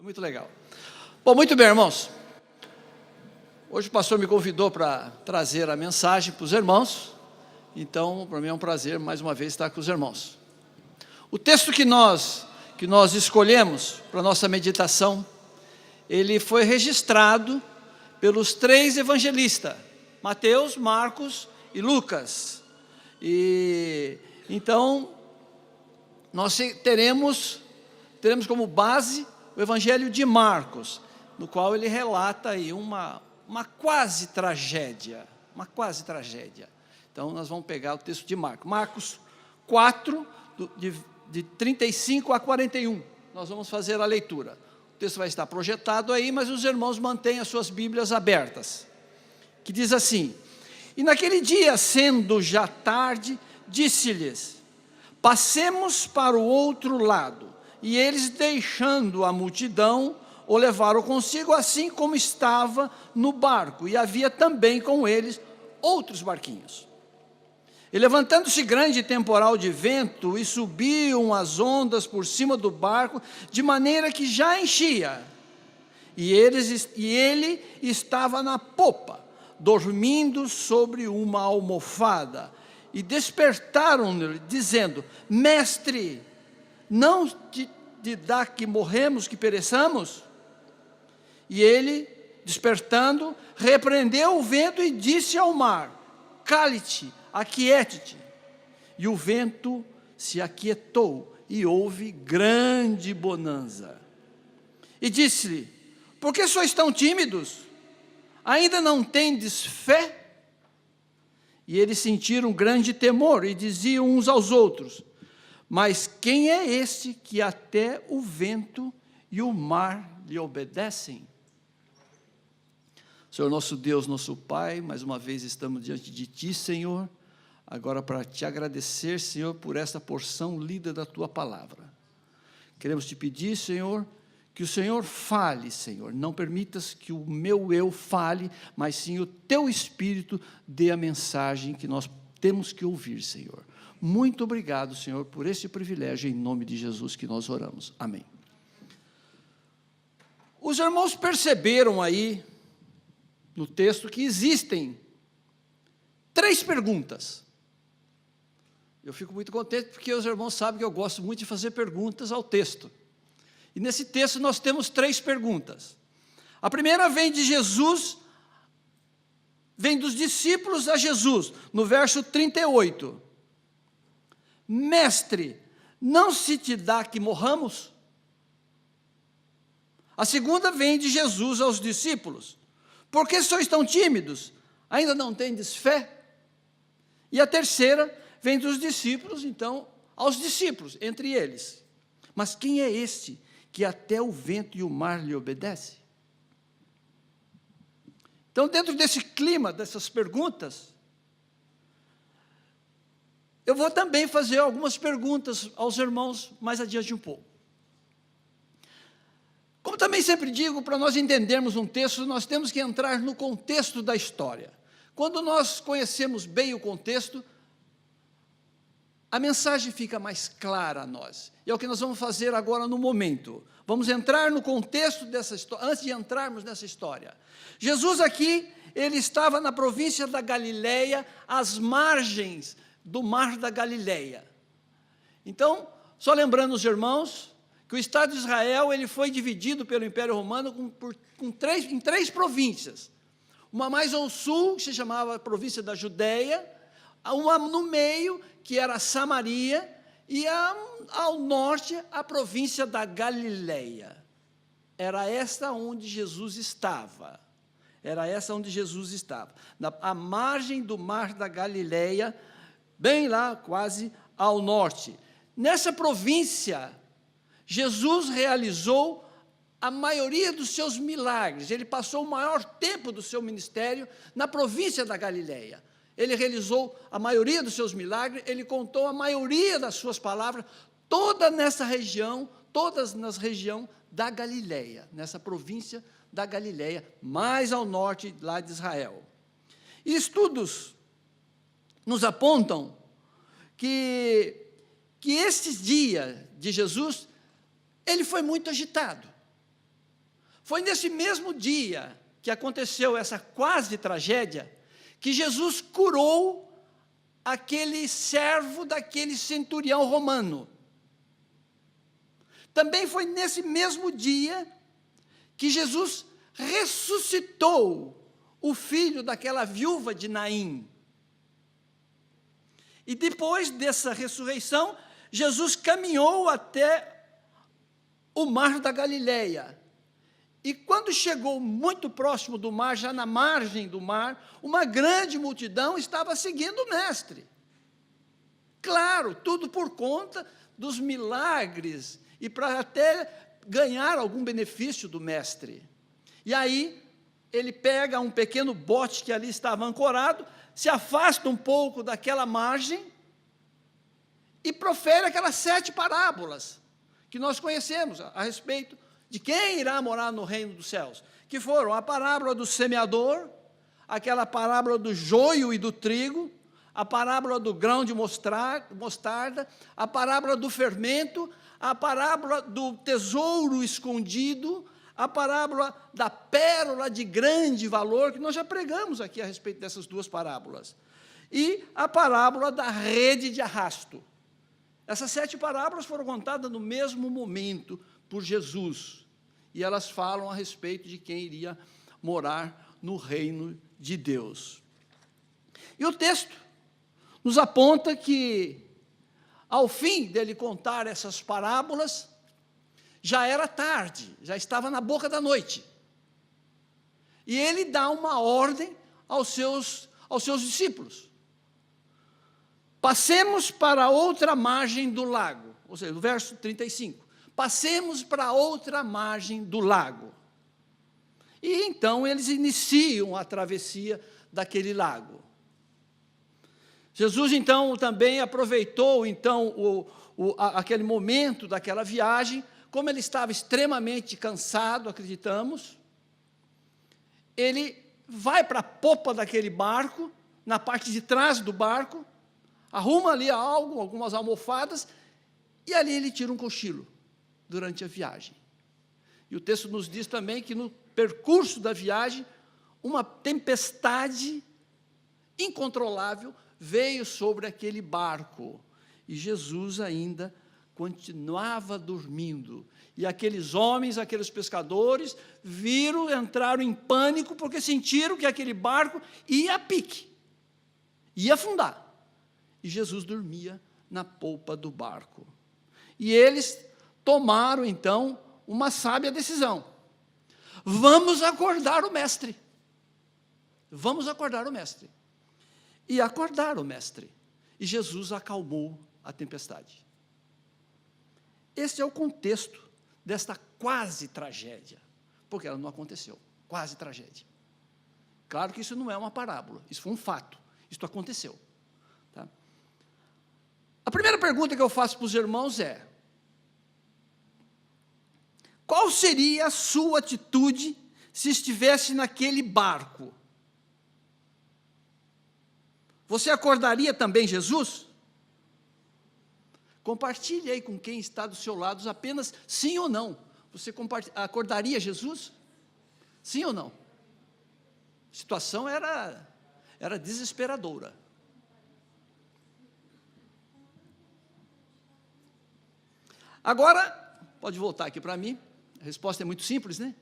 Muito legal. Bom, muito bem, irmãos. Hoje o pastor me convidou para trazer a mensagem para os irmãos. Então, para mim é um prazer, mais uma vez, estar com os irmãos. O texto que nós escolhemos para a nossa meditação, ele foi registrado pelos 3 evangelistas, Mateus, Marcos e Lucas. E então, nós teremos como base o Evangelho de Marcos, no qual ele relata aí uma quase tragédia, Então, nós vamos pegar o texto de Marcos. Marcos 4, de 35 a 41. Nós vamos fazer a leitura. O texto vai estar projetado aí, mas os irmãos mantêm as suas Bíblias abertas. Que diz assim: E naquele dia, sendo já tarde, disse-lhes: Passemos para o outro lado. E eles, deixando a multidão, o levaram consigo, assim como estava no barco. E havia também com eles outros barquinhos. E levantando-se grande temporal de vento, e subiam as ondas por cima do barco, de maneira que já enchia. E ele estava na popa, dormindo sobre uma almofada. E despertaram-lhe, dizendo: Mestre, não te dá que morremos, que pereçamos? E ele, despertando, repreendeu o vento e disse ao mar: Cale-te, aquiete-te. E o vento se aquietou, e houve grande bonança. E disse-lhe: Por que sois tão tímidos? Ainda não tendes fé? E eles sentiram grande temor, e diziam uns aos outros: Mas quem é este que até o vento e o mar lhe obedecem? Senhor nosso Deus, nosso Pai, mais uma vez estamos diante de Ti, Senhor, agora para Te agradecer, Senhor, por esta porção lida da Tua palavra. Queremos Te pedir, Senhor, que o Senhor fale, Senhor, não permitas que o meu eu fale, mas sim o Teu Espírito dê a mensagem que nós temos que ouvir, Senhor. Muito obrigado, Senhor, por esse privilégio, em nome de Jesus que nós oramos. Amém. Os irmãos perceberam aí, no texto, que existem 3 perguntas. Eu fico muito contente porque os irmãos sabem que eu gosto muito de fazer perguntas ao texto. E nesse texto nós temos 3 perguntas. A primeira vem de Jesus, vem dos discípulos a Jesus, no verso 38. Mestre, não se te dá que morramos? A segunda vem de Jesus aos discípulos: Por que sois tão tímidos? Ainda não tendes fé? E a terceira vem dos discípulos, então, aos discípulos, entre eles: Mas quem é este que até o vento e o mar lhe obedece? Então, dentro desse clima, dessas perguntas, eu vou também fazer algumas perguntas aos irmãos mais adiante um pouco. Como também sempre digo, para nós entendermos um texto, nós temos que entrar no contexto da história. Quando nós conhecemos bem o contexto, a mensagem fica mais clara a nós. E é o que nós vamos fazer agora no momento. Vamos entrar no contexto dessa história, antes de entrarmos nessa história. Jesus aqui, ele estava na província da Galileia, às margens do mar da Galileia. Então, só lembrando os irmãos, que o Estado de Israel ele foi dividido pelo Império Romano em 3 províncias. Uma mais ao sul, que se chamava a província da Judeia, uma no meio, que era Samaria, e ao norte, a província da Galileia. Era esta onde Jesus estava. À margem do mar da Galileia, bem lá, quase ao norte. Nessa província, Jesus realizou a maioria dos seus milagres. Ele passou o maior tempo do seu ministério na província da Galileia. Ele realizou a maioria dos seus milagres, ele contou a maioria das suas palavras, todas na região da Galileia, nessa província da Galileia, mais ao norte lá de Israel. E estudos nos apontam que esses dias de Jesus, ele foi muito agitado. Foi nesse mesmo dia que aconteceu essa quase tragédia, que Jesus curou aquele servo daquele centurião romano. Também foi nesse mesmo dia que Jesus ressuscitou o filho daquela viúva de Naim. E depois dessa ressurreição, Jesus caminhou até o mar da Galileia. E quando chegou muito próximo do mar, já na margem do mar, uma grande multidão estava seguindo o mestre. Claro, tudo por conta dos milagres e para até ganhar algum benefício do mestre. E aí, ele pega um pequeno bote que ali estava ancorado, se afasta um pouco daquela margem e profere aquelas 7 parábolas que nós conhecemos a respeito de quem irá morar no reino dos céus, que foram a parábola do semeador, aquela parábola do joio e do trigo, a parábola do grão de mostarda, a parábola do fermento, a parábola do tesouro escondido, a parábola da pérola de grande valor, que nós já pregamos aqui a respeito dessas 2 parábolas, e a parábola da rede de arrasto. Essas 7 parábolas foram contadas no mesmo momento por Jesus, e elas falam a respeito de quem iria morar no reino de Deus. E o texto nos aponta que, ao fim dele contar essas parábolas, já era tarde, já estava na boca da noite. E ele dá uma ordem aos seus discípulos. Passemos para outra margem do lago, ou seja, o verso 35. Passemos para outra margem do lago. E então eles iniciam a travessia daquele lago. Jesus, então, também aproveitou, então, aquele momento daquela viagem, como ele estava extremamente cansado, acreditamos, ele vai para a popa daquele barco, na parte de trás do barco, arruma ali algumas almofadas, e ali ele tira um cochilo durante a viagem. E o texto nos diz também que no percurso da viagem, uma tempestade incontrolável veio sobre aquele barco, e Jesus ainda continuava dormindo. E aqueles homens, aqueles pescadores, entraram em pânico, porque sentiram que aquele barco ia a pique, ia afundar. E Jesus dormia na polpa do barco. E eles tomaram, então, uma sábia decisão. Vamos acordar o mestre. Vamos acordar o mestre. E acordaram o mestre. E Jesus acalmou a tempestade. Esse é o contexto desta quase tragédia, porque ela não aconteceu, quase tragédia. Claro que isso não é uma parábola, isso foi um fato, isso aconteceu. Tá? A primeira pergunta que eu faço para os irmãos é: qual seria a sua atitude se estivesse naquele barco? Você acordaria também Jesus? Compartilhe aí com quem está do seu lado apenas sim ou não. Você acordaria Jesus? Sim ou não? A situação era desesperadora. Agora, pode voltar aqui para mim. A resposta é muito simples, né?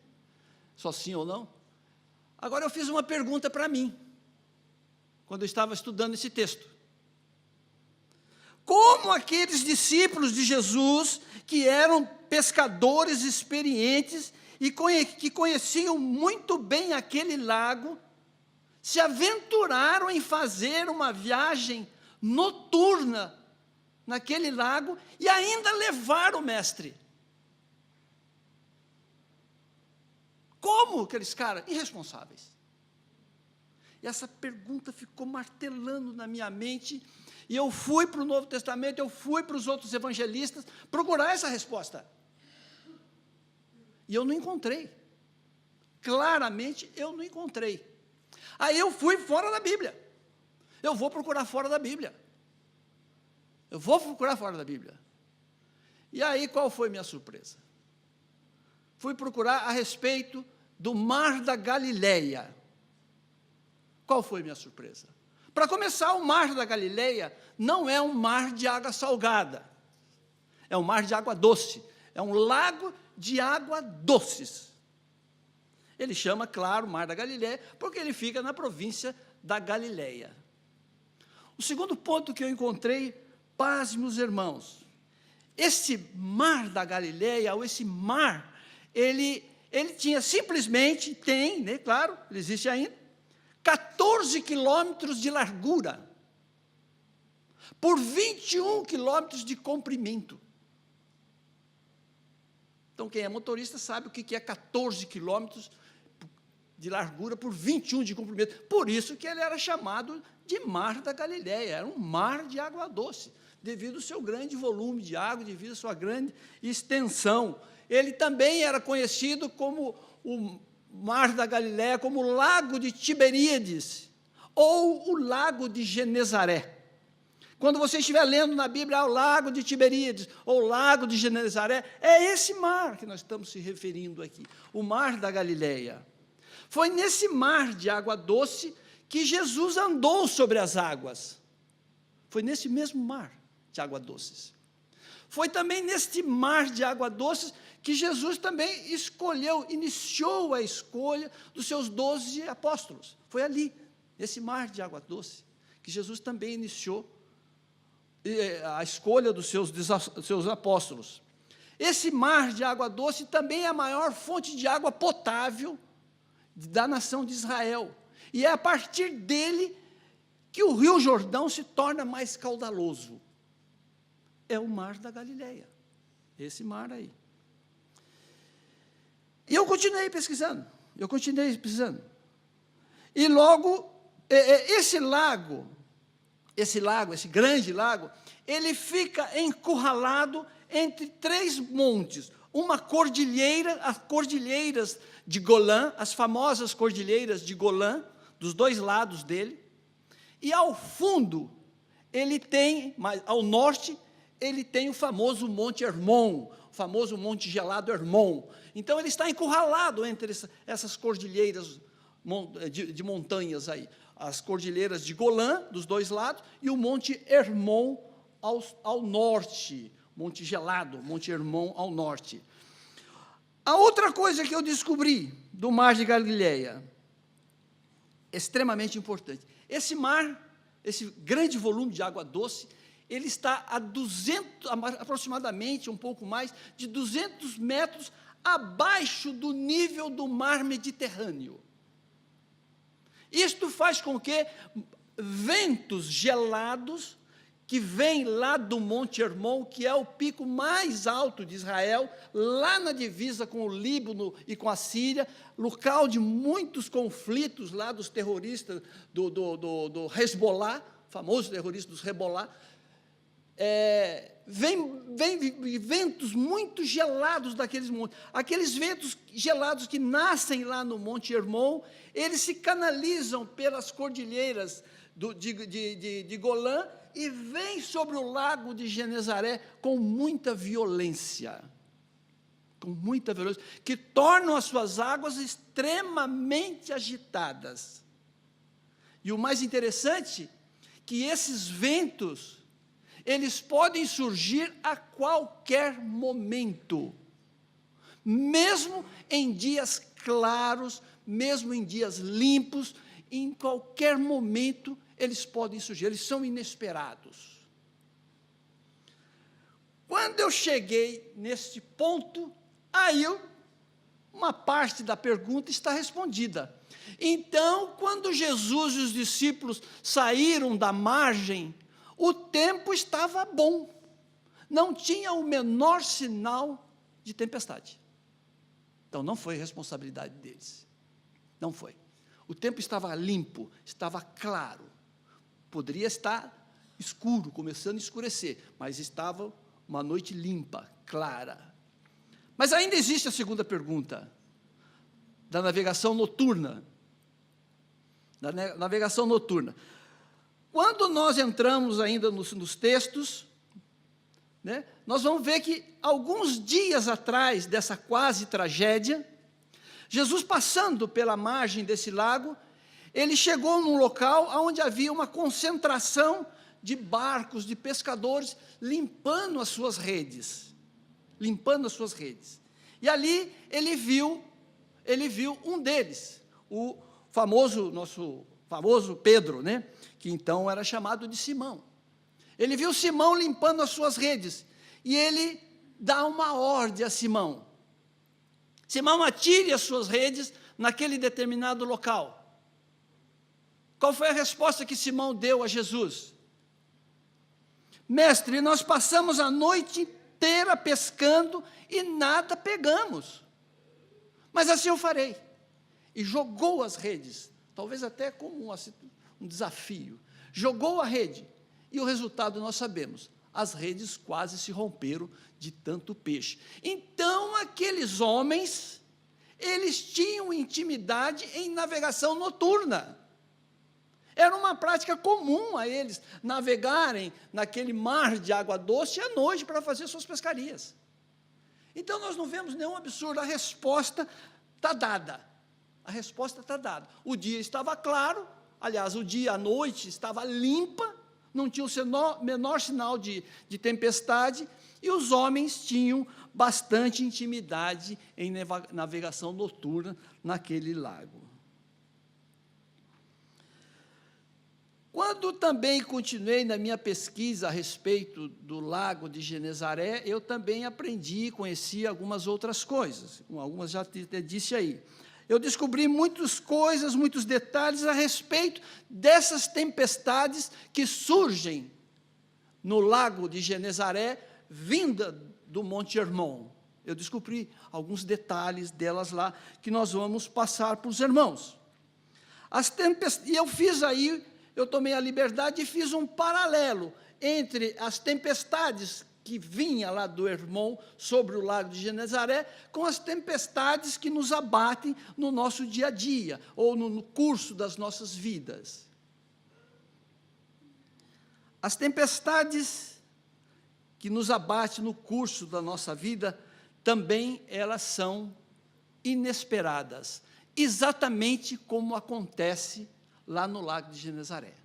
Só sim ou não. Agora eu fiz uma pergunta para mim, quando eu estava estudando esse texto. Como aqueles discípulos de Jesus, que eram pescadores experientes e que conheciam muito bem aquele lago, se aventuraram em fazer uma viagem noturna naquele lago e ainda levar o mestre? Como aqueles caras irresponsáveis? E essa pergunta ficou martelando na minha mente, e eu fui para o Novo Testamento, eu fui para os outros evangelistas procurar essa resposta. E eu não encontrei. Claramente, eu não encontrei. Aí eu fui fora da Bíblia. Eu vou procurar fora da Bíblia. Eu vou procurar fora da Bíblia. E aí, qual foi minha surpresa? fui procurar a respeito do Mar da Galileia. Qual foi minha surpresa? Para começar, o Mar da Galileia não é um mar de água salgada, é um mar de água doce, é um lago de água doces. Ele chama, claro, Mar da Galileia, porque ele fica na província da Galileia. O segundo ponto que eu encontrei, paz, meus irmãos, esse Mar da Galileia, ou esse mar, ele tinha simplesmente, tem, né, claro, ele existe ainda, 14 quilômetros de largura, por 21 quilômetros de comprimento. Então, quem é motorista sabe o que é 14 quilômetros de largura por 21 de comprimento. Por isso que ele era chamado de Mar da Galileia, era um mar de água doce, devido ao seu grande volume de água, devido à sua grande extensão. Ele também era conhecido como o Mar da Galileia, como o Lago de Tiberíades, ou o Lago de Genezaré. Quando você estiver lendo na Bíblia, o Lago de Tiberíades, ou o Lago de Genezaré, é esse mar que nós estamos se referindo aqui, o Mar da Galileia. Foi nesse mar de água doce que Jesus andou sobre as águas. Foi nesse mesmo mar de água doces. Foi também neste mar de água doces que Jesus também iniciou a escolha dos seus 12 apóstolos. Foi ali, nesse mar de água doce, que Jesus também iniciou a escolha dos seus apóstolos. Esse mar de água doce também é a maior fonte de água potável da nação de Israel. E é a partir dele que o Rio Jordão se torna mais caudaloso. É o Mar da Galileia, esse mar aí. E eu continuei pesquisando. E logo, esse grande lago, ele fica encurralado entre 3 montes, uma cordilheira, as cordilheiras de Golã, as famosas cordilheiras de Golã, dos 2 lados dele, e ao fundo, ele tem, ao norte, ele tem o famoso Monte Hermon, o famoso Monte Gelado Hermon. Então, ele está encurralado entre essas cordilheiras de montanhas aí, as cordilheiras de Golã, dos 2 lados, e o Monte Hermon ao norte, Monte Gelado, Monte Hermon ao norte. A outra coisa que eu descobri do Mar de Galileia, extremamente importante, esse mar, esse grande volume de água doce, ele está a aproximadamente, um pouco mais, de 200 metros abaixo do nível do mar Mediterrâneo. Isto faz com que ventos gelados, que vêm lá do Monte Hermon, que é o pico mais alto de Israel, lá na divisa com o Líbano e com a Síria, local de muitos conflitos lá dos terroristas do Hezbollah, famoso terrorista dos Hezbollah, vem ventos muito gelados daqueles montes. Aqueles ventos gelados que nascem lá no Monte Hermon, eles se canalizam pelas cordilheiras de Golã e vêm sobre o lago de Genezaré com muita violência, que tornam as suas águas extremamente agitadas. E o mais interessante, que esses ventos, eles podem surgir a qualquer momento, mesmo em dias claros, mesmo em dias limpos, em qualquer momento eles podem surgir, eles são inesperados. Quando eu cheguei neste ponto, aí uma parte da pergunta está respondida. Então, quando Jesus e os discípulos saíram da margem, o tempo estava bom, não tinha o menor sinal de tempestade. Então, não foi responsabilidade deles, não foi. O tempo estava limpo, estava claro, poderia estar escuro, começando a escurecer, mas estava uma noite limpa, clara. Mas ainda existe a segunda pergunta, da navegação noturna. Quando nós entramos ainda nos textos, né? Nós vamos ver que alguns dias atrás dessa quase tragédia, Jesus passando pela margem desse lago, ele chegou num local onde havia uma concentração de barcos, de pescadores, limpando as suas redes. Limpando as suas redes. E ali ele viu um deles, o nosso famoso Pedro, né? Que então era chamado de Simão. Ele viu Simão limpando as suas redes, e ele dá uma ordem a Simão. Simão, atire as suas redes naquele determinado local. Qual foi a resposta que Simão deu a Jesus? Mestre, nós passamos a noite inteira pescando e nada pegamos. Mas assim eu farei. E jogou as redes, talvez até como um desafio. Jogou a rede, e o resultado nós sabemos. As redes quase se romperam de tanto peixe. Então, aqueles homens, eles tinham intimidade em navegação noturna. Era uma prática comum a eles navegarem naquele mar de água doce à noite para fazer suas pescarias. Então, nós não vemos nenhum absurdo, a resposta está dada. A resposta está dada. O dia estava claro, aliás, a noite estava limpa, não tinha o menor sinal de tempestade, e os homens tinham bastante intimidade em navegação noturna naquele lago. Quando também continuei na minha pesquisa a respeito do lago de Genezaré, eu também aprendi e conheci algumas outras coisas, algumas já te disse aí. Eu descobri muitas coisas, muitos detalhes a respeito dessas tempestades que surgem no lago de Genezaré, vinda do Monte Hermon. Eu descobri alguns detalhes delas lá, que nós vamos passar para os irmãos. E eu fiz aí, eu tomei a liberdade e fiz um paralelo entre as tempestades que vinha lá do Hermon sobre o lago de Genezaré, com as tempestades que nos abatem no nosso dia a dia, ou no curso das nossas vidas. As tempestades que nos abatem no curso da nossa vida, também elas são inesperadas, exatamente como acontece lá no lago de Genezaré.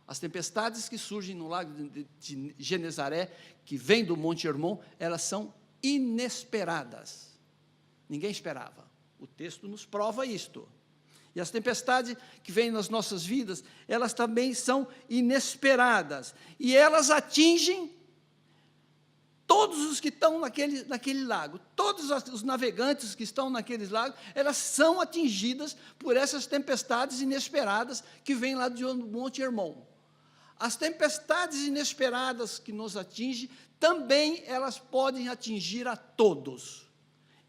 As tempestades que surgem no lago de Genezaré, que vem do Monte Hermon, elas são inesperadas. Ninguém esperava. O texto nos prova isto. E as tempestades que vêm nas nossas vidas, elas também são inesperadas. E elas atingem todos os que estão naquele lago. Todos os navegantes que estão naqueles lagos, elas são atingidas por essas tempestades inesperadas que vêm lá do Monte Hermon. As tempestades inesperadas que nos atingem, também elas podem atingir a todos,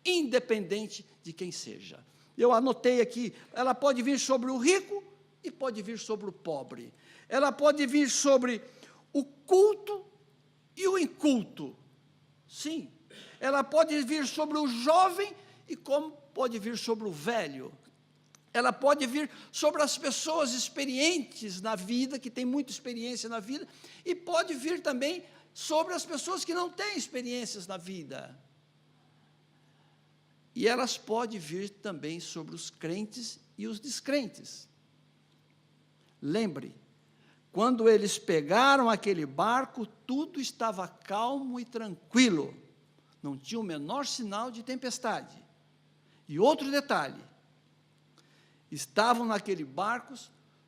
independente de quem seja. Eu anotei aqui, ela pode vir sobre o rico e pode vir sobre o pobre. Ela pode vir sobre o culto e o inculto. Sim, ela pode vir sobre o jovem e como pode vir sobre o velho. Ela pode vir sobre as pessoas experientes na vida, que têm muita experiência na vida, e pode vir também sobre as pessoas que não têm experiências na vida. E elas podem vir também sobre os crentes e os descrentes. Lembre, quando eles pegaram aquele barco, tudo estava calmo e tranquilo, não tinha o menor sinal de tempestade. E outro detalhe, estavam naquele barco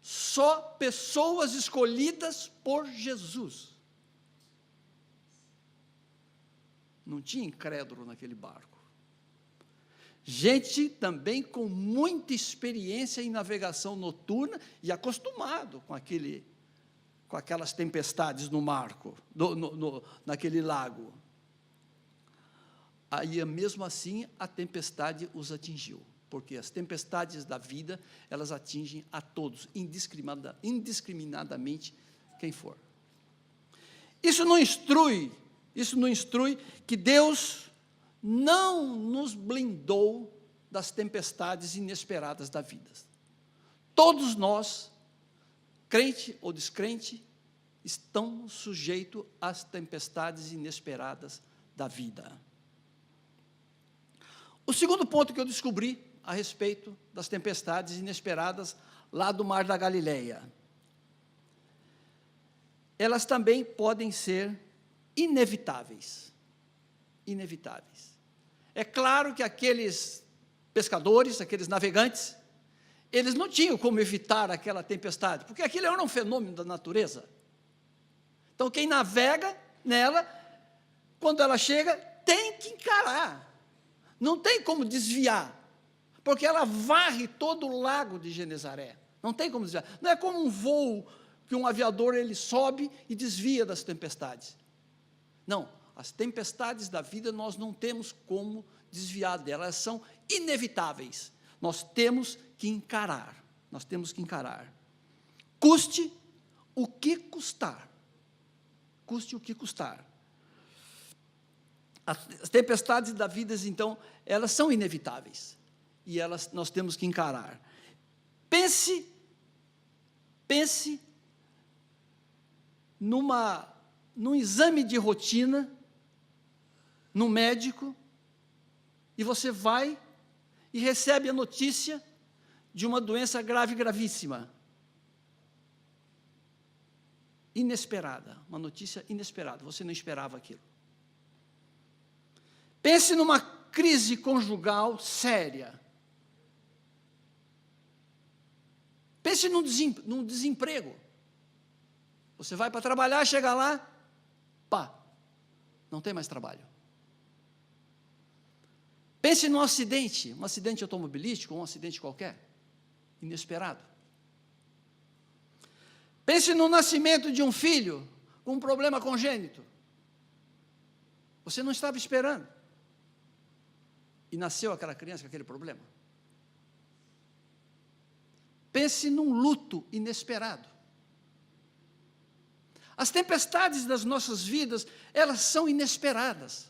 só pessoas escolhidas por Jesus. Não tinha incrédulo naquele barco. Gente também com muita experiência em navegação noturna e acostumado com aquelas tempestades no marco, naquele lago. Aí, mesmo assim, a tempestade os atingiu. Porque as tempestades da vida, elas atingem a todos, indiscriminadamente, quem for. Isso não instrui que Deus não nos blindou das tempestades inesperadas da vida. Todos nós, crente ou descrente, estão sujeitos às tempestades inesperadas da vida. O segundo ponto que eu descobri a respeito das tempestades inesperadas lá do Mar da Galileia, elas também podem ser inevitáveis. Inevitáveis. É claro que aqueles pescadores, aqueles navegantes, eles não tinham como evitar aquela tempestade, porque aquilo era um fenômeno da natureza. Então, quem navega nela, quando ela chega, tem que encarar. Não tem como desviar, porque ela varre todo o lago de Genezaré. Não tem como desviar. Não é como um voo que um aviador ele sobe e desvia das tempestades. Não, as tempestades da vida nós não temos como desviar delas, elas são inevitáveis. Nós temos que encarar, nós temos que encarar. Custe o que custar. Custe o que custar. As tempestades da vida, então, elas são inevitáveis. E nós temos que encarar. Pense num exame de rotina, num médico, e você vai e recebe a notícia de uma doença grave, gravíssima. Inesperada, uma notícia inesperada, você não esperava aquilo. Pense numa crise conjugal séria. Pense num desemprego. Você vai para trabalhar, chega lá, pá, não tem mais trabalho. Pense num acidente, um acidente automobilístico, um acidente qualquer, inesperado. Pense no nascimento de um filho com um problema congênito. Você não estava esperando. E nasceu aquela criança com aquele problema. Pense num luto inesperado. As tempestades das nossas vidas, elas são inesperadas.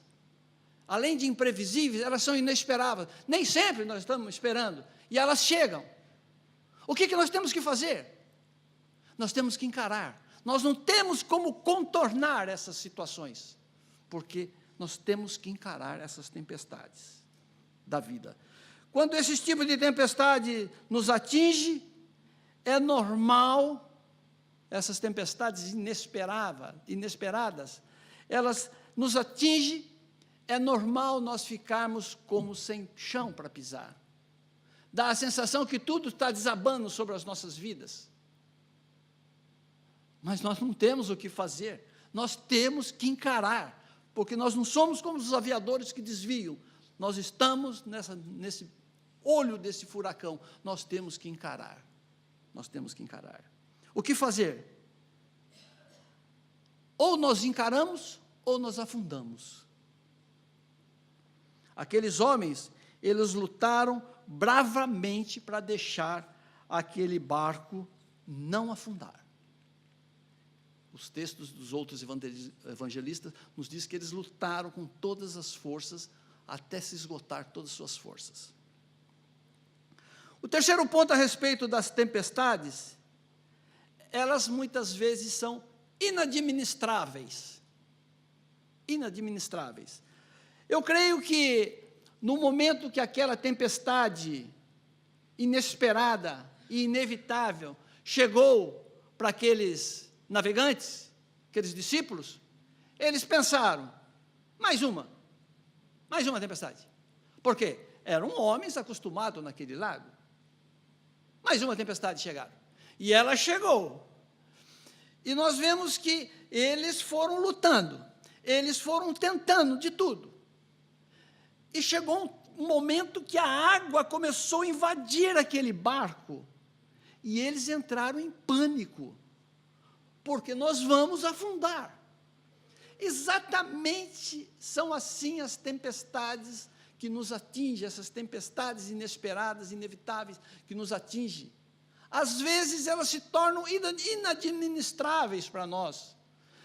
Além de imprevisíveis, elas são inesperadas. Nem sempre nós estamos esperando. E elas chegam. O que nós temos que fazer? Nós temos que encarar. Nós não temos como contornar essas situações, porque nós temos que encarar essas tempestades da vida. Quando esse tipo de tempestade nos atinge, é normal, essas tempestades inesperadas, elas nos atingem, é normal nós ficarmos como sem chão para pisar. Dá a sensação que tudo está desabando sobre as nossas vidas. Mas nós não temos o que fazer, nós temos que encarar, porque nós não somos como os aviadores que desviam, nós estamos nesse olho desse furacão, nós temos que encarar, O que fazer? Ou nós encaramos, ou nós afundamos. Aqueles homens, eles lutaram bravamente para deixar aquele barco não afundar. Os textos dos outros evangelistas nos diz que eles lutaram com todas as forças até se esgotar todas as suas forças. O terceiro ponto a respeito das tempestades, elas muitas vezes são inadministráveis. Inadministráveis. Eu creio que no momento que aquela tempestade inesperada e inevitável chegou para aqueles navegantes, aqueles discípulos, eles pensaram, mais uma tempestade. Por quê? Eram homens acostumados naquele lago. Mais uma tempestade chegaram. E ela chegou. E nós vemos que eles foram lutando, eles foram tentando de tudo. E chegou um momento que a água começou a invadir aquele barco, e eles entraram em pânico, porque nós vamos afundar. Exatamente são assim as tempestades que nos atingem, essas tempestades inesperadas, inevitáveis, que nos atingem. Às vezes elas se tornam inadministráveis para nós.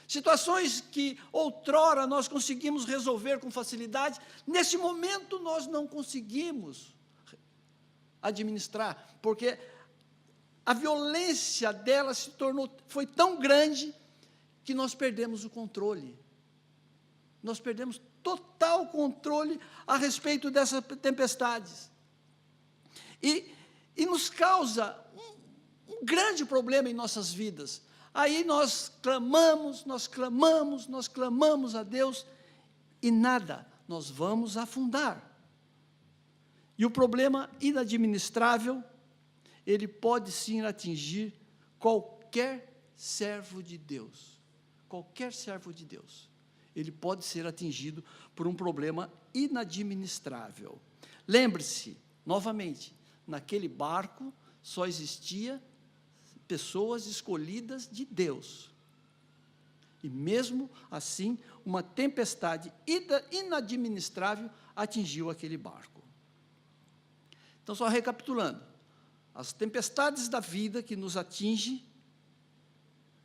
Situações que outrora nós conseguimos resolver com facilidade, nesse momento nós não conseguimos administrar, porque a violência dela foi tão grande que nós perdemos o controle. Nós perdemos total controle a respeito dessas tempestades. E nos causa um grande problema em nossas vidas. Aí nós clamamos a Deus e nada, nós vamos afundar. E o problema inadministrável, ele pode sim atingir qualquer servo de Deus. Qualquer servo de Deus. Ele pode ser atingido por um problema inadministrável. Lembre-se, novamente, naquele barco só existia pessoas escolhidas de Deus. E mesmo assim, uma tempestade inadministrável atingiu aquele barco. Então, só recapitulando, as tempestades da vida que nos atingem,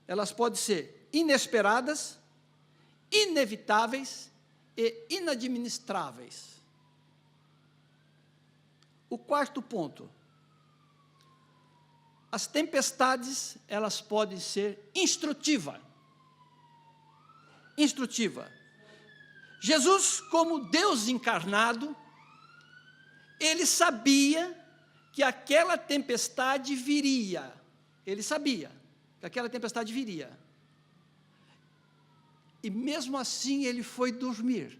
elas podem ser inesperadas, inevitáveis e inadministráveis. O quarto ponto, as tempestades, elas podem ser instrutiva. Jesus, como Deus encarnado, ele sabia que aquela tempestade viria. Ele sabia que aquela tempestade viria. E mesmo assim ele foi dormir.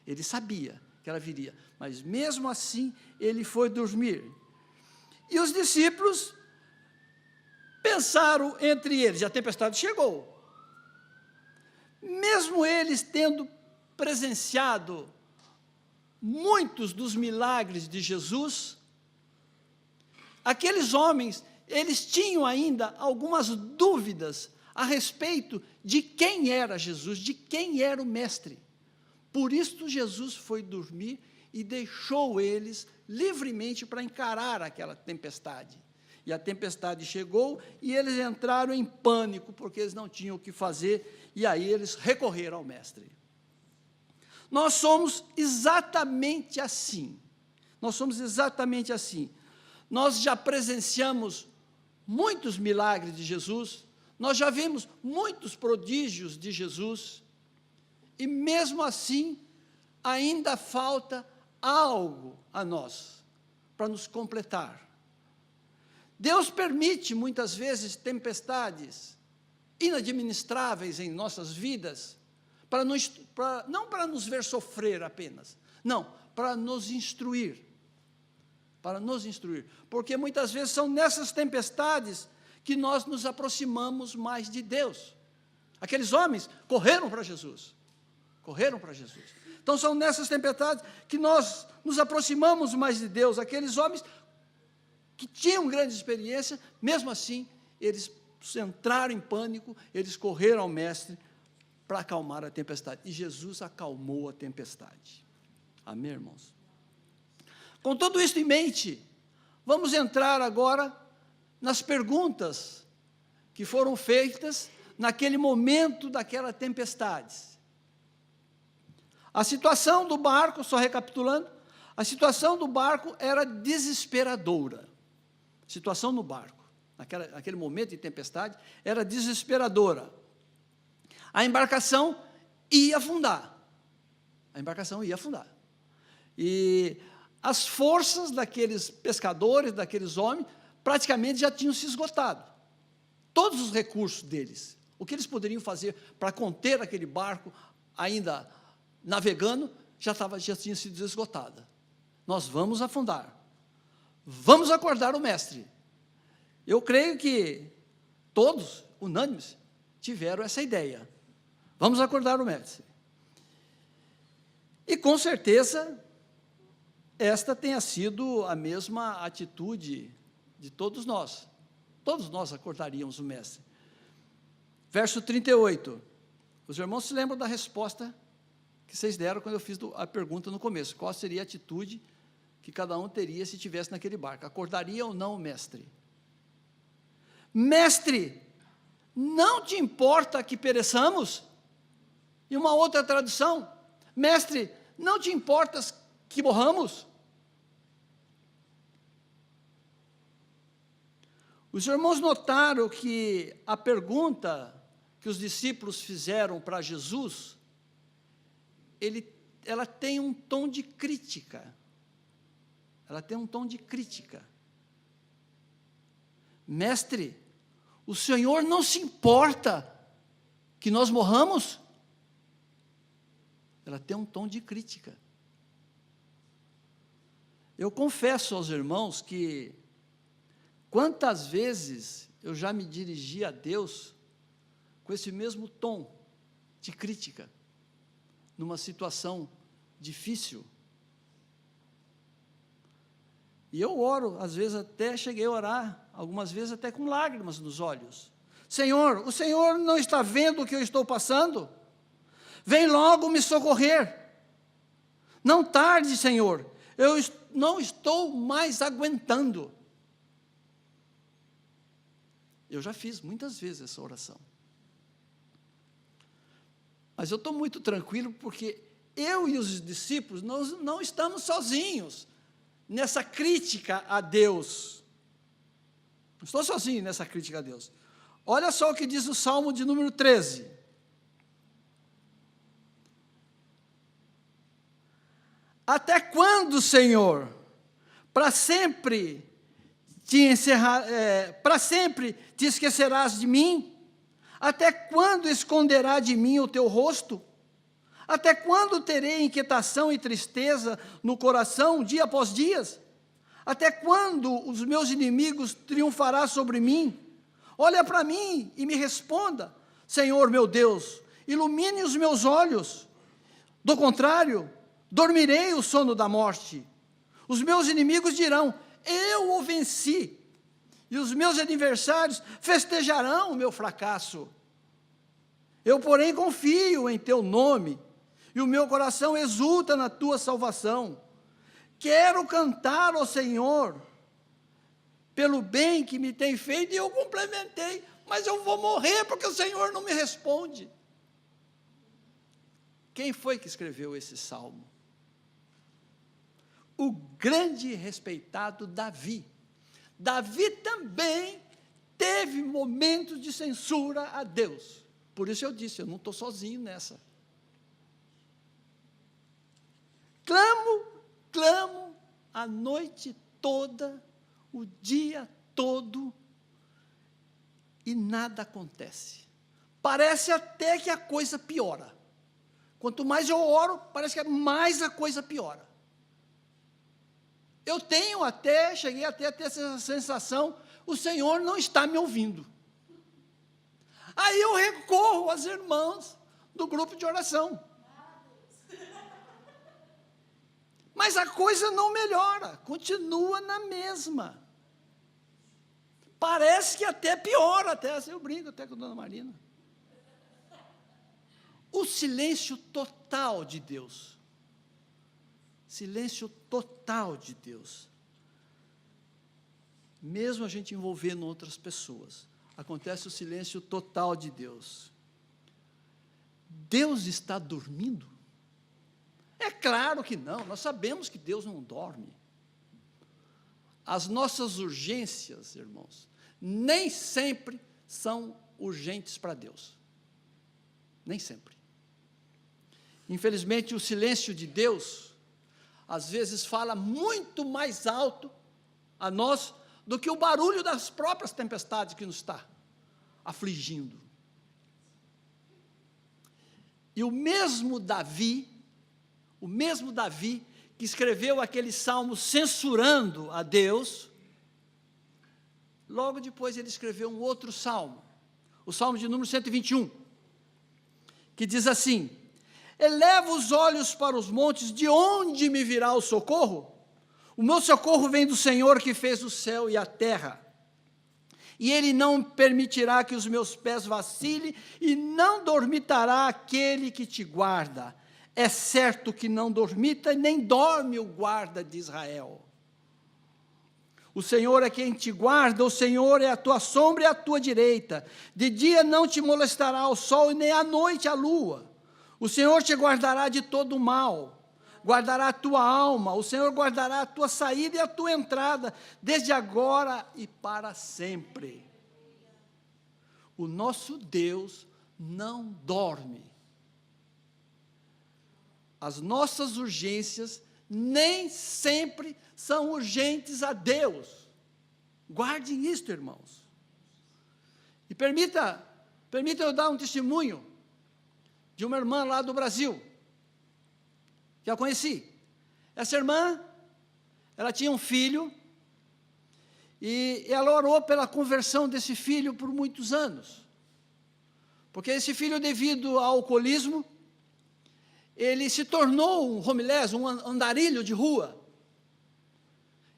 Ele sabia que ela viria, mas mesmo assim ele foi dormir. E os discípulos pensaram entre eles, e a tempestade chegou. Mesmo eles tendo presenciado muitos dos milagres de Jesus, aqueles homens, eles tinham ainda algumas dúvidas a respeito de quem era Jesus, de quem era o Mestre. Por isso Jesus foi dormir e deixou eles livremente para encarar aquela tempestade. E a tempestade chegou e eles entraram em pânico, porque eles não tinham o que fazer, e aí eles recorreram ao Mestre. Nós somos exatamente assim. Nós já presenciamos muitos milagres de Jesus, nós já vimos muitos prodígios de Jesus, e mesmo assim, ainda falta algo a nós, para nos completar. Deus permite, muitas vezes, tempestades inadministráveis em nossas vidas, não para nos ver sofrer apenas, não, para nos instruir. Porque muitas vezes são nessas tempestades que nós nos aproximamos mais de Deus. Aqueles homens correram para Jesus. Então, são nessas tempestades que nós nos aproximamos mais de Deus. Aqueles homens que tinham grande experiência, mesmo assim, eles entraram em pânico, eles correram ao Mestre para acalmar a tempestade. E Jesus acalmou a tempestade. Amém, irmãos? Com tudo isso em mente, vamos entrar agora nas perguntas que foram feitas naquele momento daquela tempestade. A situação do barco, só recapitulando, a situação do barco era desesperadora. A situação no barco, naquele momento de tempestade, era desesperadora. A embarcação ia afundar. E as forças daqueles pescadores, daqueles homens, praticamente já tinham se esgotado. Todos os recursos deles, o que eles poderiam fazer para conter aquele barco ainda navegando, já tinha sido esgotada. Nós vamos afundar. Vamos acordar o Mestre. Eu creio que todos, unânimes, tiveram essa ideia. Vamos acordar o Mestre. E com certeza, esta tenha sido a mesma atitude de todos nós. Todos nós acordaríamos o Mestre. Verso 38. Os irmãos se lembram da resposta que vocês deram quando eu fiz a pergunta no começo. Qual seria a atitude que cada um teria se estivesse naquele barco? Acordaria ou não o Mestre? Mestre, não te importa que pereçamos? E uma outra tradução, Mestre, não te importa que morramos? Os irmãos notaram que a pergunta que os discípulos fizeram para Jesus, ela tem um tom de crítica. Ela tem um tom de crítica. Mestre, o Senhor não se importa que nós morramos? Ela tem um tom de crítica. Eu confesso aos irmãos que quantas vezes eu já me dirigi a Deus com esse mesmo tom de crítica, numa situação difícil. E eu oro, às vezes até cheguei a orar, algumas vezes até com lágrimas nos olhos. Senhor, o Senhor não está vendo o que eu estou passando? Vem logo me socorrer. Não tarde, Senhor, eu não estou mais aguentando. Eu já fiz muitas vezes essa oração. Mas eu estou muito tranquilo porque eu e os discípulos não estamos sozinhos nessa crítica a Deus. Não estou sozinho nessa crítica a Deus. Olha só o que diz o Salmo de número 13. Até quando, Senhor, para sempre te esquecerás de mim? Até quando esconderá de mim o teu rosto? Até quando terei inquietação e tristeza no coração, dia após dia? Até quando os meus inimigos triunfarão sobre mim? Olha para mim e me responda, Senhor meu Deus, ilumine os meus olhos. Do contrário, dormirei o sono da morte. Os meus inimigos dirão, eu o venci. E os meus adversários festejarão o meu fracasso. Eu, porém, confio em teu nome, e o meu coração exulta na tua salvação. Quero cantar ao Senhor, pelo bem que me tem feito, e eu complementei, mas eu vou morrer porque o Senhor não me responde. Quem foi que escreveu esse salmo? O grande e respeitado Davi. Davi também teve momentos de censura a Deus. Por isso eu disse, eu não estou sozinho nessa. Clamo a noite toda, o dia todo, e nada acontece. Parece até que a coisa piora. Quanto mais eu oro, parece que mais a coisa piora. Eu cheguei até a ter essa sensação, o Senhor não está me ouvindo. Aí eu recorro às irmãs do grupo de oração. Mas a coisa não melhora, continua na mesma. Parece que até piora, até assim eu brinco até com a dona Marina. O silêncio total de Deus. Silêncio total de Deus. Mesmo a gente envolvendo outras pessoas, acontece o silêncio total de Deus. Deus está dormindo? É claro que não, nós sabemos que Deus não dorme. As nossas urgências, irmãos, nem sempre são urgentes para Deus. Nem sempre. Infelizmente, o silêncio de Deus às vezes fala muito mais alto a nós do que o barulho das próprias tempestades que nos está afligindo. E o mesmo Davi que escreveu aquele salmo censurando a Deus, logo depois ele escreveu um outro salmo, o salmo de número 121, que diz assim: eleva os olhos para os montes, de onde me virá o socorro? O meu socorro vem do Senhor que fez o céu e a terra. E Ele não permitirá que os meus pés vacilem, e não dormitará aquele que te guarda. É certo que não dormita, nem dorme o guarda de Israel. O Senhor é quem te guarda, o Senhor é a tua sombra e a tua direita. De dia não te molestará o sol, e nem à noite a lua. O Senhor te guardará de todo mal. guardará a tua alma, o Senhor guardará a tua saída e a tua entrada, desde agora e para sempre. O nosso Deus não dorme. As nossas urgências nem sempre são urgentes a Deus. Guardem isto, irmãos. E permita eu dar um testemunho de uma irmã lá do Brasil, que eu conheci. Essa irmã, ela tinha um filho, e ela orou pela conversão desse filho por muitos anos. Porque esse filho, devido ao alcoolismo, ele se tornou um homeless, um andarilho de rua.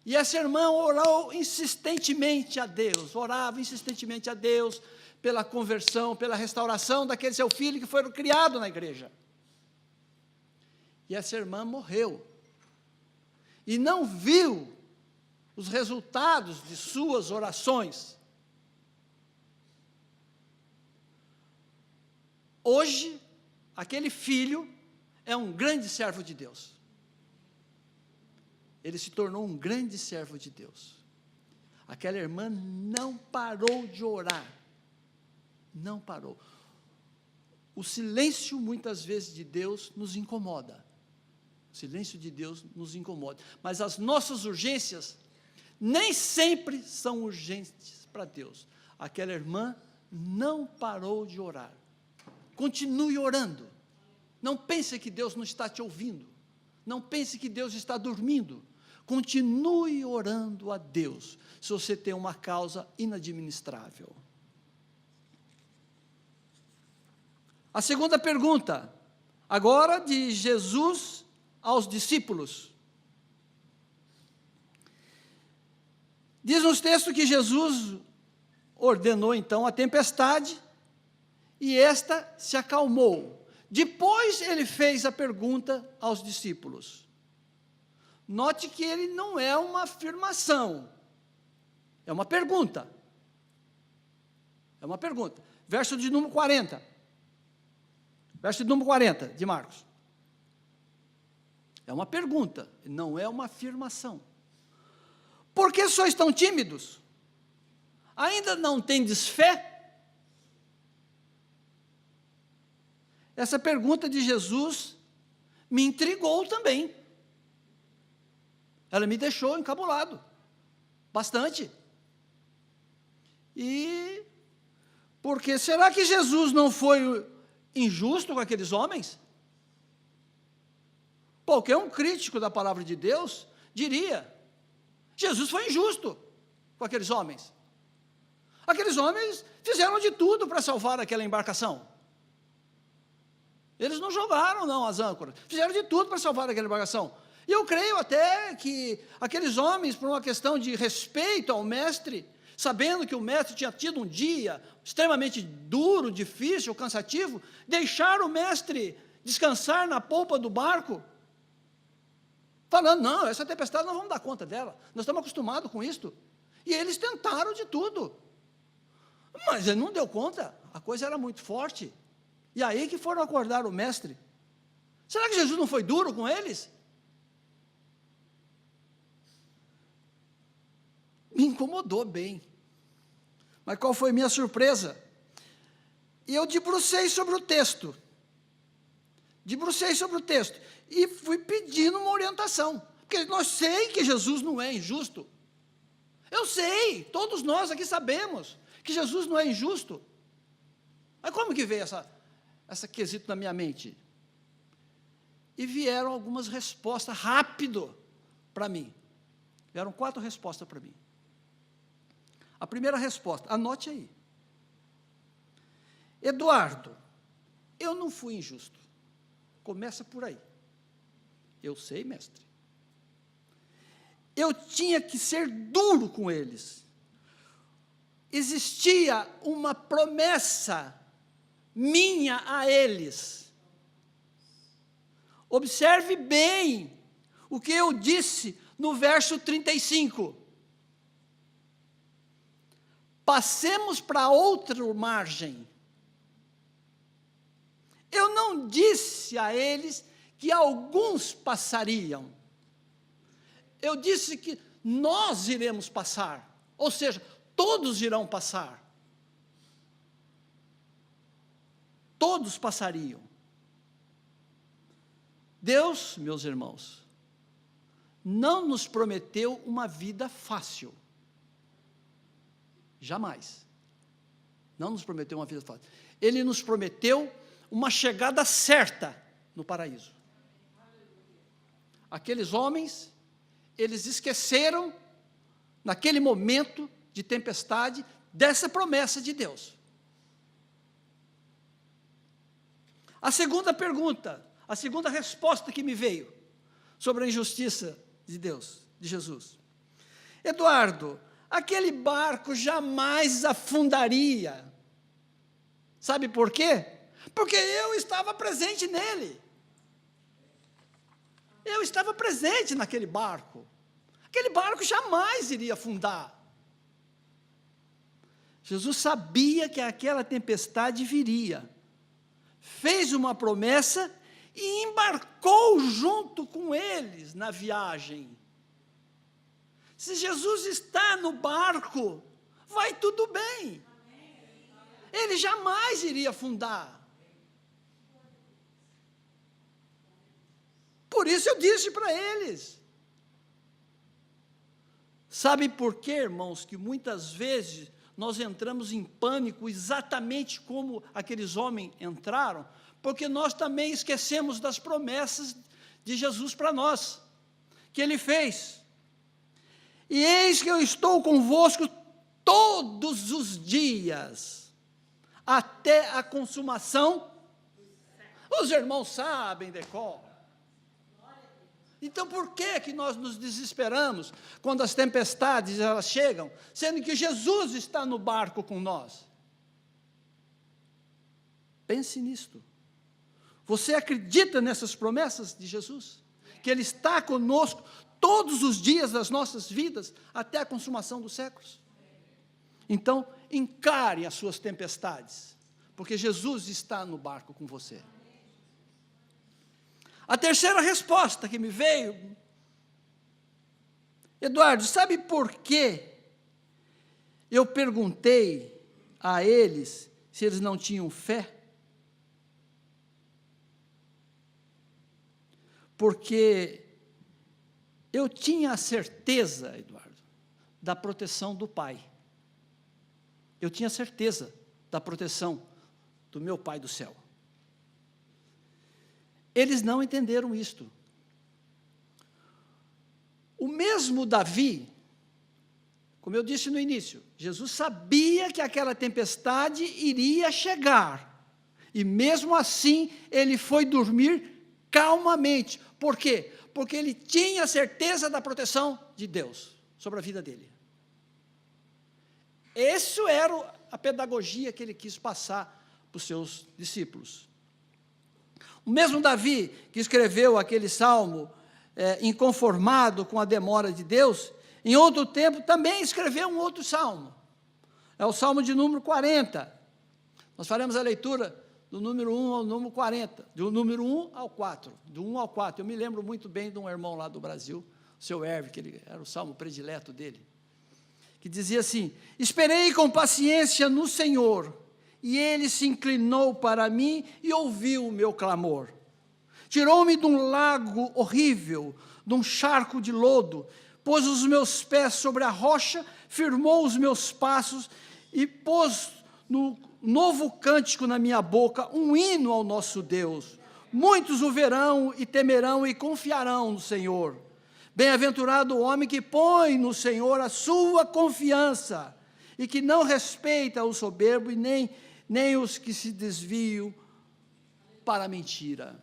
E essa irmã orou insistentemente a Deus, orava insistentemente a Deus pela conversão, pela restauração daquele seu filho que foi criado na igreja. E essa irmã morreu. E não viu os resultados de suas orações. Hoje, aquele filho é um grande servo de Deus. Ele se tornou um grande servo de Deus. Aquela irmã não parou de orar. Não parou. O silêncio, muitas vezes, de Deus nos incomoda. O silêncio de Deus nos incomoda. Mas as nossas urgências nem sempre são urgentes para Deus. Aquela irmã não parou de orar. Continue orando. Não pense que Deus não está te ouvindo. Não pense que Deus está dormindo. Continue orando a Deus, se você tem uma causa inadministrável. A segunda pergunta, agora de Jesus aos discípulos. Diz nos textos que Jesus ordenou então a tempestade, e esta se acalmou. Depois ele fez a pergunta aos discípulos. Note que ele não é uma afirmação, é uma pergunta. É uma pergunta. Verso de número 40. Verso de número 40 de Marcos. É uma pergunta, não é uma afirmação. Por que sois tão tímidos? Ainda não tendes fé? Essa pergunta de Jesus me intrigou também. Ela me deixou encabulado, bastante. E porque será que Jesus não foi injusto com aqueles homens? Qualquer um crítico da palavra de Deus diria: Jesus foi injusto com aqueles homens. Aqueles homens fizeram de tudo para salvar aquela embarcação. Eles não jogaram, não, as âncoras. Fizeram de tudo para salvar aquela embarcação. E eu creio até que aqueles homens, por uma questão de respeito ao mestre, sabendo que o mestre tinha tido um dia extremamente duro, difícil, cansativo, deixaram o mestre descansar na polpa do barco, falando: não, essa tempestade nós vamos dar conta dela, nós estamos acostumados com isto. E eles tentaram de tudo, mas ele não deu conta, a coisa era muito forte. E aí que foram acordar o mestre. Será que Jesus não foi duro com eles? Me incomodou bem. Mas qual foi minha surpresa? E eu debrucei sobre o texto. E fui pedindo uma orientação. Porque nós sei que Jesus não é injusto. Eu sei, todos nós aqui sabemos que Jesus não é injusto. Mas como que veio essa quesito na minha mente? E vieram algumas respostas rápido para mim. Vieram 4 respostas para mim. A primeira resposta, anote aí. Eduardo, eu não fui injusto. Começa por aí. Eu sei, mestre. Eu tinha que ser duro com eles. Existia uma promessa minha a eles. Observe bem o que eu disse no verso 35. Passemos para outra margem. Eu não disse a eles que alguns passariam. Eu disse que nós iremos passar, ou seja, todos irão passar. Todos passariam. Deus, meus irmãos, não nos prometeu uma vida fácil. Jamais. Não nos prometeu uma vida fácil. Ele nos prometeu uma chegada certa no paraíso. Aqueles homens, eles esqueceram, naquele momento de tempestade, dessa promessa de Deus. A segunda pergunta, a segunda resposta que me veio sobre a injustiça de Deus, de Jesus. Eduardo, aquele barco jamais afundaria. Sabe por quê? Porque eu estava presente nele. Eu estava presente naquele barco. Aquele barco jamais iria afundar. Jesus sabia que aquela tempestade viria. Fez uma promessa e embarcou junto com eles na viagem. Se Jesus está no barco, vai tudo bem. Ele jamais iria afundar. Por isso eu disse para eles. Sabe por quê, irmãos, que muitas vezes nós entramos em pânico exatamente como aqueles homens entraram? Porque nós também esquecemos das promessas de Jesus para nós, que Ele fez. E eis que eu estou convosco todos os dias, até a consumação. Os irmãos sabem de cor. Então, por que nós nos desesperamos quando as tempestades elas chegam, sendo que Jesus está no barco com nós? Pense nisto. Você acredita nessas promessas de Jesus? Que Ele está conosco todos os dias das nossas vidas, até a consumação dos séculos? Então, encare as suas tempestades, porque Jesus está no barco com você. A terceira resposta que me veio, Eduardo, sabe por que eu perguntei a eles se eles não tinham fé? Porque eu tinha a certeza, Eduardo, da proteção do Pai. Eu tinha certeza da proteção do meu Pai do céu. Eles não entenderam isto. O mesmo Davi, como eu disse no início, Jesus sabia que aquela tempestade iria chegar. E mesmo assim, ele foi dormir calmamente. Por quê? Porque ele tinha certeza da proteção de Deus sobre a vida dele. Essa era a pedagogia que ele quis passar para os seus discípulos. O mesmo Davi, que escreveu aquele salmo inconformado com a demora de Deus, em outro tempo também escreveu um outro salmo. É o salmo de número 40. Nós faremos a leitura do número 1 ao número 40, do número 1 ao 4, do 1 ao 4. Eu me lembro muito bem de um irmão lá do Brasil, o seu Herve, que ele, era o salmo predileto dele, que dizia assim: esperei com paciência no Senhor, e Ele se inclinou para mim e ouviu o meu clamor. Tirou-me de um lago horrível, de um charco de lodo, pôs os meus pés sobre a rocha, firmou os meus passos e pôs no novo cântico na minha boca, um hino ao nosso Deus. Muitos o verão e temerão e confiarão no Senhor. Bem-aventurado o homem que põe no Senhor a sua confiança e que não respeita o soberbo e nem os que se desviam para a mentira.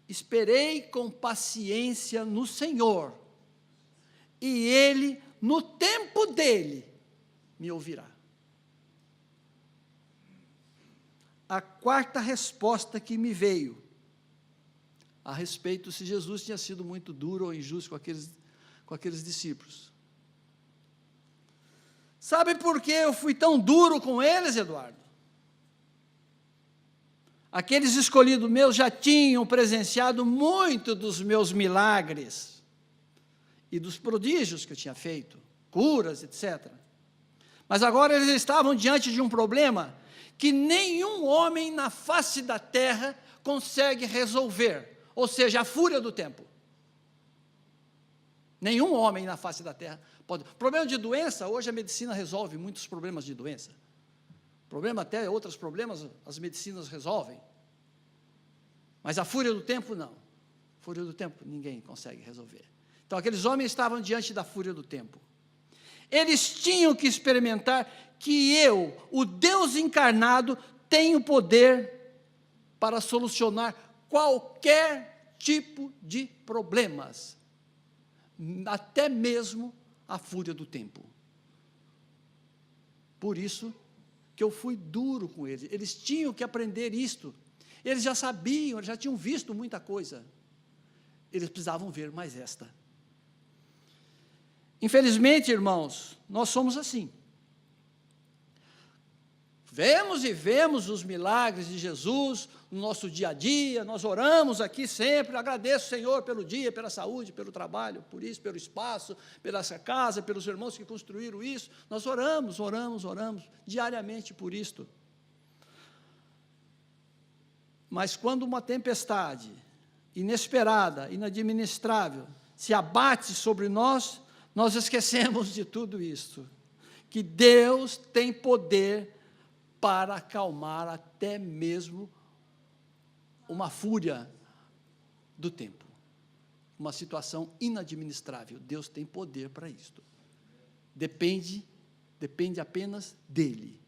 Esperei com paciência no Senhor, e Ele, no tempo dEle, me ouvirá. A quarta resposta que me veio, a respeito se Jesus tinha sido muito duro ou injusto com aqueles discípulos. Sabe por que eu fui tão duro com eles, Eduardo? aqueles escolhidos meus já tinham presenciado muito dos meus milagres e dos prodígios que eu tinha feito, curas, etc. Mas agora eles estavam diante de um problema que nenhum homem na face da terra consegue resolver, ou seja, a fúria do tempo. Nenhum homem na face da terra pode. Problema de doença, hoje a medicina resolve muitos problemas de doença. Problema até outros problemas as medicinas resolvem. Mas a fúria do tempo não. A fúria do tempo ninguém consegue resolver. Então aqueles homens estavam diante da fúria do tempo. Eles tinham que experimentar que eu, o Deus encarnado, tenho poder para solucionar qualquer tipo de problemas, até mesmo a fúria do tempo. Por isso que eu fui duro com eles. Eles tinham que aprender isto. Eles já sabiam, eles já tinham visto muita coisa. Eles precisavam ver mais esta. Infelizmente, irmãos, nós somos assim. Vemos e vemos os milagres de Jesus no nosso dia a dia, nós oramos aqui sempre, agradeço, Senhor, pelo dia, pela saúde, pelo trabalho, por isso, pelo espaço, pela essa casa, pelos irmãos que construíram isso, nós oramos diariamente por isto. Mas quando uma tempestade inesperada, inadministrável, se abate sobre nós, nós esquecemos de tudo isso, que Deus tem poder para acalmar até mesmo uma fúria do tempo, uma situação inadministrável. Deus tem poder para isto. Depende apenas dEle.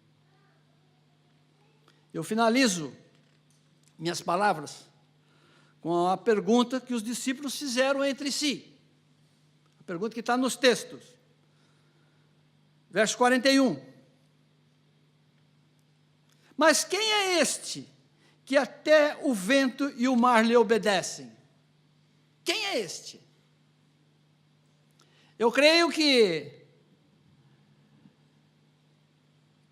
Eu finalizo minhas palavras com a pergunta que os discípulos fizeram entre si. A pergunta que está nos textos. Verso 41. Mas quem é este que até o vento e o mar lhe obedecem? Quem é este? Eu creio que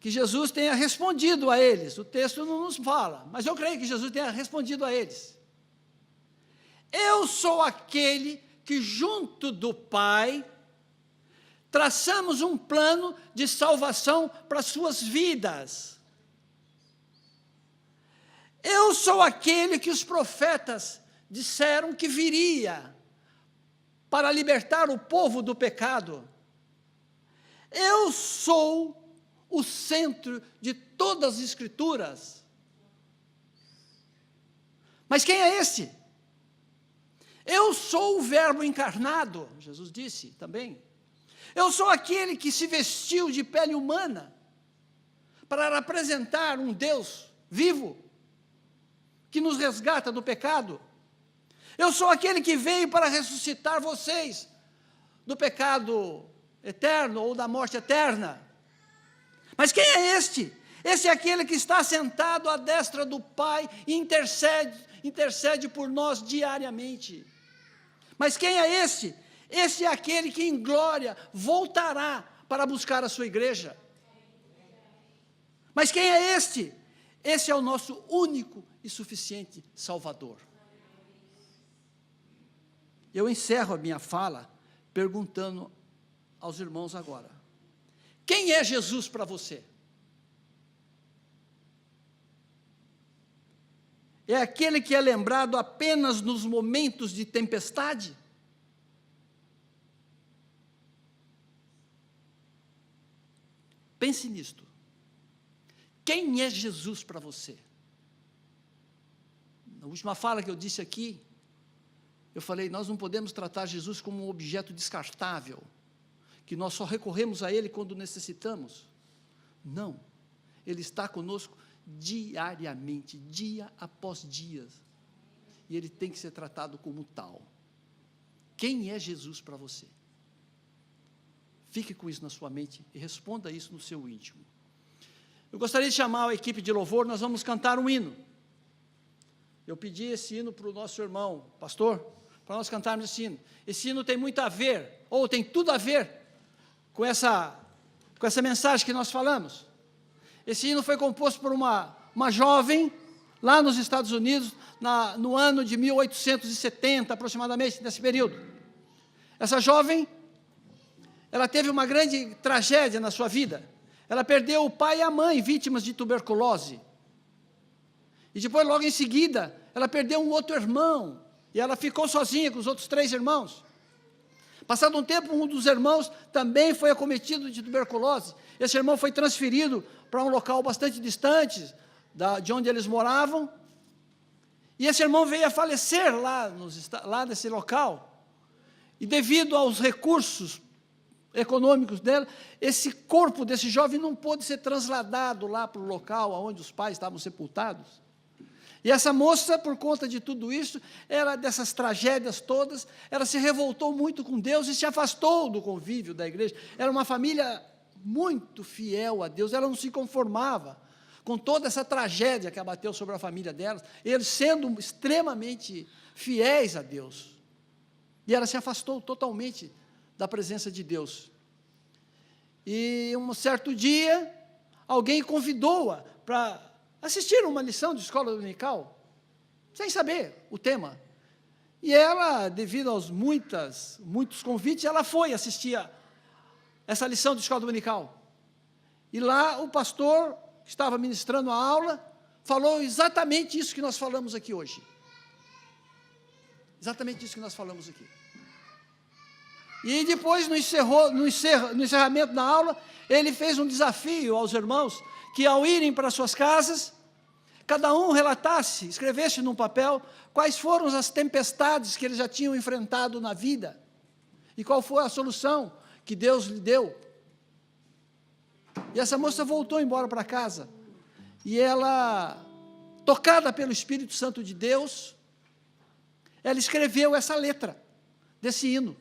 Jesus tenha respondido a eles. O texto não nos fala, mas eu creio que Jesus tenha respondido a eles. Eu sou aquele que junto do Pai traçamos um plano de salvação para as suas vidas. Eu sou aquele que os profetas disseram que viria para libertar o povo do pecado. Eu sou o centro de todas as Escrituras. Mas quem é esse? Eu sou o Verbo encarnado, Jesus disse também. Eu sou aquele que se vestiu de pele humana para representar um Deus vivo, que nos resgata do pecado. Eu sou aquele que veio para ressuscitar vocês do pecado eterno ou da morte eterna. Mas quem é este? Esse é aquele que está sentado à destra do Pai e intercede por nós diariamente. Mas quem é esse? Esse é aquele que em glória voltará para buscar a sua igreja. Mas quem é este? Esse é o nosso único e suficiente Salvador. Eu encerro a minha fala perguntando aos irmãos agora: quem é Jesus para você? É aquele que é lembrado apenas nos momentos de tempestade? Pense nisto. Quem é Jesus para você? Na última fala que eu disse aqui, eu falei, nós não podemos tratar Jesus como um objeto descartável, que nós só recorremos a Ele quando necessitamos. Não, Ele está conosco diariamente, dia após dia, e Ele tem que ser tratado como tal. Quem é Jesus para você? Fique com isso na sua mente e responda isso no seu íntimo. Eu gostaria de chamar a equipe de louvor, nós vamos cantar um hino. Eu pedi esse hino para o nosso irmão, pastor, para nós cantarmos esse hino. Esse hino tem muito a ver, ou tem tudo a ver, com essa mensagem que nós falamos. Esse hino foi composto por uma jovem lá nos Estados Unidos, no ano de 1870, aproximadamente, nesse período. Essa jovem, ela teve uma grande tragédia na sua vida. Ela perdeu o pai e a mãe, vítimas de tuberculose. E depois, logo em seguida, ela perdeu um outro irmão, e ela ficou sozinha com os outros 3 irmãos. Passado um tempo, um dos irmãos também foi acometido de tuberculose. Esse irmão foi transferido para um local bastante distante de onde eles moravam, e esse irmão veio a falecer lá nesse local. E devido aos recursos econômicos dela, esse corpo desse jovem não pôde ser trasladado lá para o local onde os pais estavam sepultados. E essa moça, por conta de tudo isso, dessas tragédias todas, ela se revoltou muito com Deus e se afastou do convívio da igreja. Era uma família muito fiel a Deus, ela não se conformava com toda essa tragédia que abateu sobre a família delas, eles sendo extremamente fiéis a Deus. E ela se afastou totalmente da presença de Deus. E um certo dia, alguém convidou-a para assistir uma lição de escola dominical, sem saber o tema. E ela, devido aos muitos convites, ela foi assistir essa lição de escola dominical. E lá o pastor que estava ministrando a aula falou exatamente isso que nós falamos aqui hoje. Exatamente isso que nós falamos aqui. E depois, no encerramento da aula, ele fez um desafio aos irmãos, que ao irem para suas casas, cada um relatasse, escrevesse num papel, quais foram as tempestades que eles já tinham enfrentado na vida, e qual foi a solução que Deus lhe deu. E essa moça voltou embora para casa, e ela, tocada pelo Espírito Santo de Deus, ela escreveu essa letra desse hino.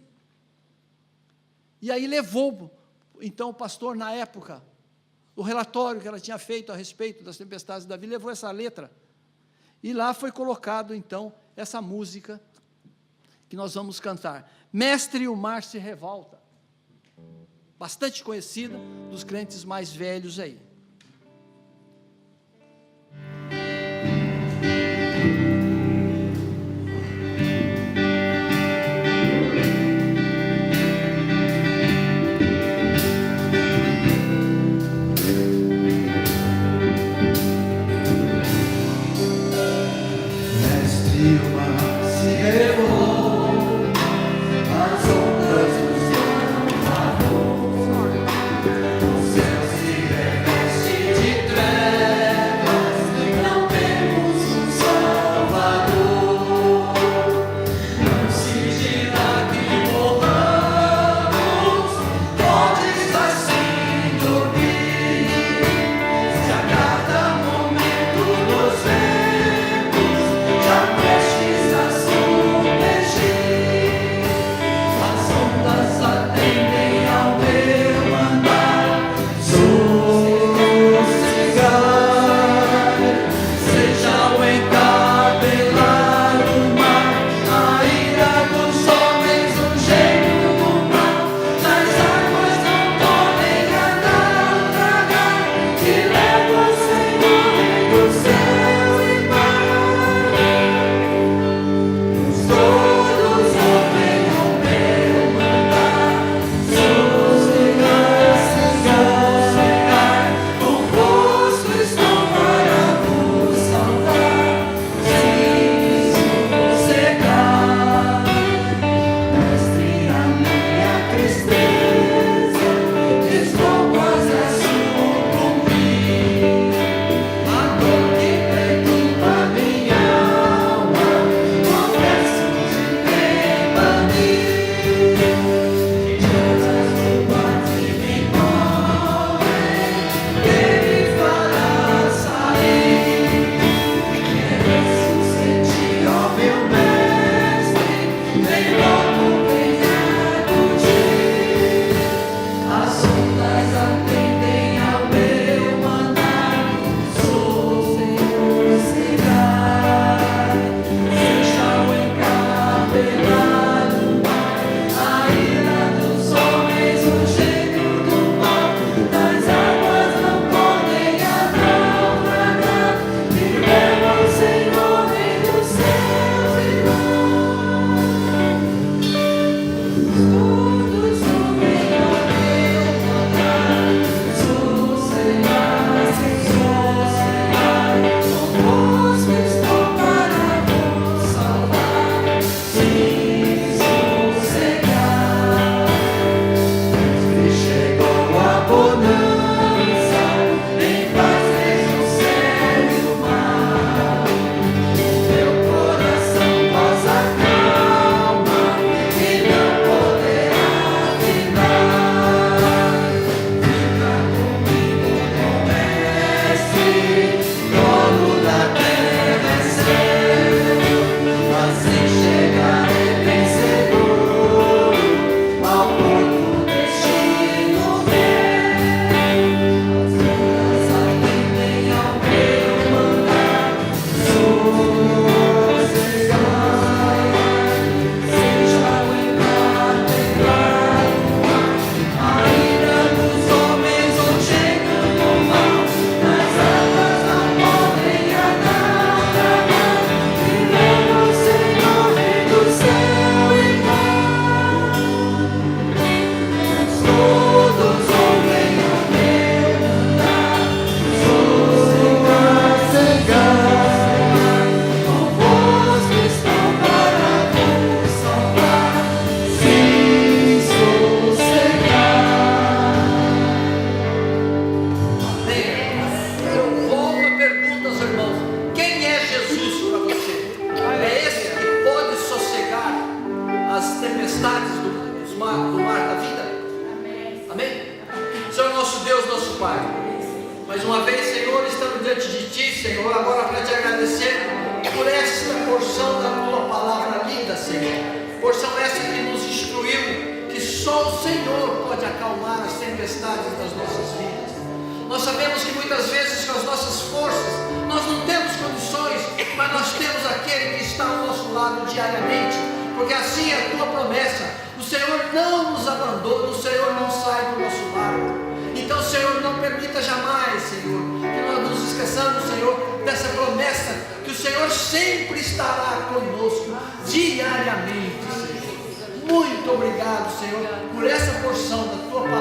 E aí levou, então, o pastor, na época, o relatório que ela tinha feito a respeito das tempestades da vida, levou essa letra. E lá foi colocado, então, essa música que nós vamos cantar. Mestre, o mar se revolta. Bastante conhecida dos crentes mais velhos aí. As ondas nos levam, o céu se reveste. Senhor. Porção essa que nos instruiu que só o Senhor pode acalmar as tempestades das nossas vidas. Nós sabemos que muitas vezes com as nossas forças nós não temos condições, mas nós temos aquele que está ao nosso lado diariamente, porque assim é a tua promessa. O Senhor não nos abandona, o Senhor não sai do nosso lado. Então, Senhor, não permita jamais, Senhor, que nós nos esqueçamos, Senhor, dessa promessa, que o Senhor sempre estará conosco, diariamente, Senhor. Muito obrigado, Senhor, por essa porção da tua palavra.